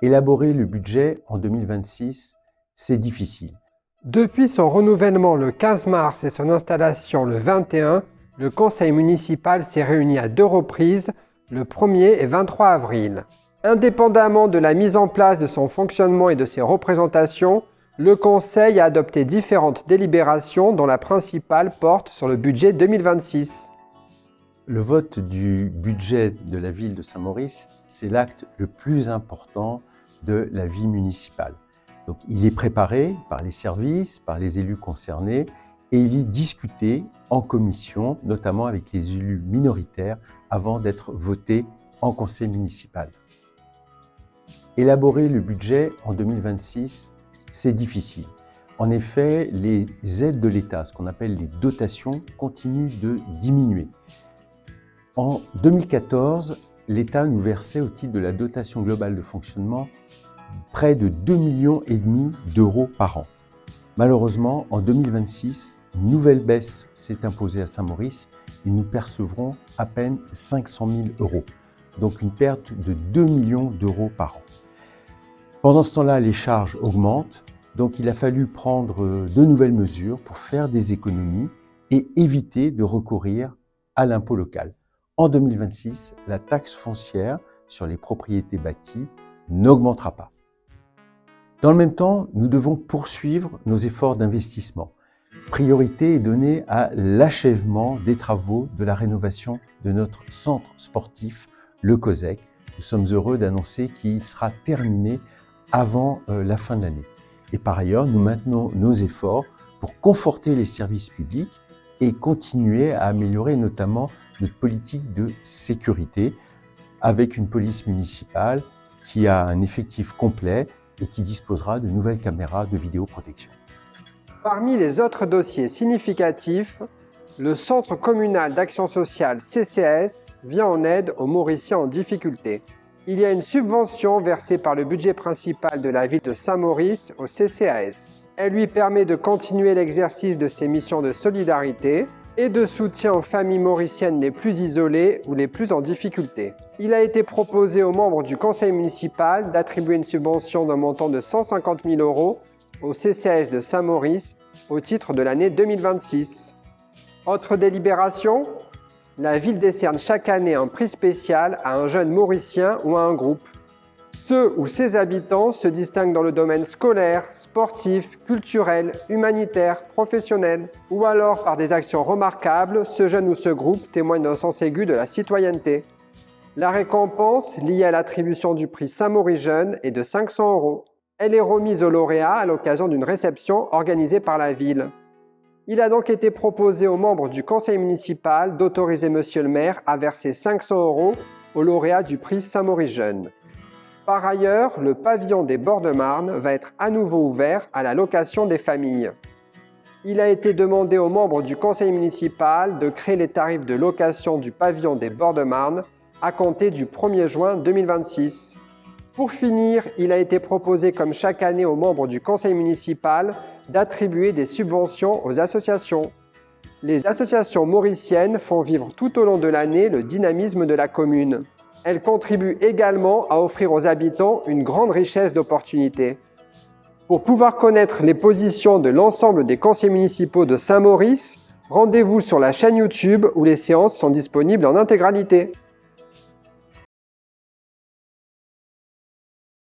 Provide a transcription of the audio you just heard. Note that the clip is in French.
Élaborer le budget en 2026, c'est difficile. Depuis son renouvellement le 15 mars et son installation le 21, le conseil municipal s'est réuni à 2 reprises, le 1er et 23 avril. Indépendamment de la mise en place de son fonctionnement et de ses représentations, le conseil a adopté différentes délibérations dont la principale porte sur le budget 2026. Le vote du budget de la ville de Saint-Maurice, c'est l'acte le plus important de la vie municipale. Donc, il est préparé par les services, par les élus concernés, et il est discuté en commission, notamment avec les élus minoritaires, avant d'être voté en conseil municipal. Élaborer le budget en 2026, c'est difficile. En effet, les aides de l'État, ce qu'on appelle les dotations, continuent de diminuer. En 2014, l'État nous versait au titre de la dotation globale de fonctionnement près de 2,5 millions d'euros par an. Malheureusement, en 2026, une nouvelle baisse s'est imposée à Saint-Maurice et nous percevrons à peine 500 000 euros, donc une perte de 2 millions d'euros par an. Pendant ce temps-là, les charges augmentent, donc il a fallu prendre de nouvelles mesures pour faire des économies et éviter de recourir à l'impôt local. En 2026, la taxe foncière sur les propriétés bâties n'augmentera pas. Dans le même temps, nous devons poursuivre nos efforts d'investissement. Priorité est donnée à l'achèvement des travaux de la rénovation de notre centre sportif, le COSEC. Nous sommes heureux d'annoncer qu'il sera terminé avant la fin de l'année. Et par ailleurs, nous maintenons nos efforts pour conforter les services publics et continuer à améliorer notamment notre politique de sécurité avec une police municipale qui a un effectif complet et qui disposera de nouvelles caméras de vidéoprotection. Parmi les autres dossiers significatifs, le Centre communal d'action sociale CCAS vient en aide aux Mauriciens en difficulté. Il y a une subvention versée par le budget principal de la ville de Saint-Maurice au CCAS. Elle lui permet de continuer l'exercice de ses missions de solidarité et de soutien aux familles mauriciennes les plus isolées ou les plus en difficulté. Il a été proposé aux membres du conseil municipal d'attribuer une subvention d'un montant de 150 000 euros au CCAS de Saint-Maurice au titre de l'année 2026. Autre délibération, la ville décerne chaque année un prix spécial à un jeune mauricien ou à un groupe. Ceux ou ses habitants se distinguent dans le domaine scolaire, sportif, culturel, humanitaire, professionnel, ou alors par des actions remarquables, ce jeune ou ce groupe témoigne d'un sens aigu de la citoyenneté. La récompense, liée à l'attribution du prix Saint-Maurice Jeune, est de 500 euros. Elle est remise au lauréat à l'occasion d'une réception organisée par la ville. Il a donc été proposé aux membres du conseil municipal d'autoriser Monsieur le maire à verser 500 euros au lauréat du prix Saint-Maurice Jeune. Par ailleurs, le pavillon des Bords de Marne va être à nouveau ouvert à la location des familles. Il a été demandé aux membres du conseil municipal de créer les tarifs de location du pavillon des Bords de Marne à compter du 1er juin 2026. Pour finir, il a été proposé comme chaque année aux membres du conseil municipal d'attribuer des subventions aux associations. Les associations mauriciennes font vivre tout au long de l'année le dynamisme de la commune. Elles contribuent également à offrir aux habitants une grande richesse d'opportunités. Pour pouvoir connaître les positions de l'ensemble des conseils municipaux de Saint-Maurice, rendez-vous sur la chaîne YouTube où les séances sont disponibles en intégralité.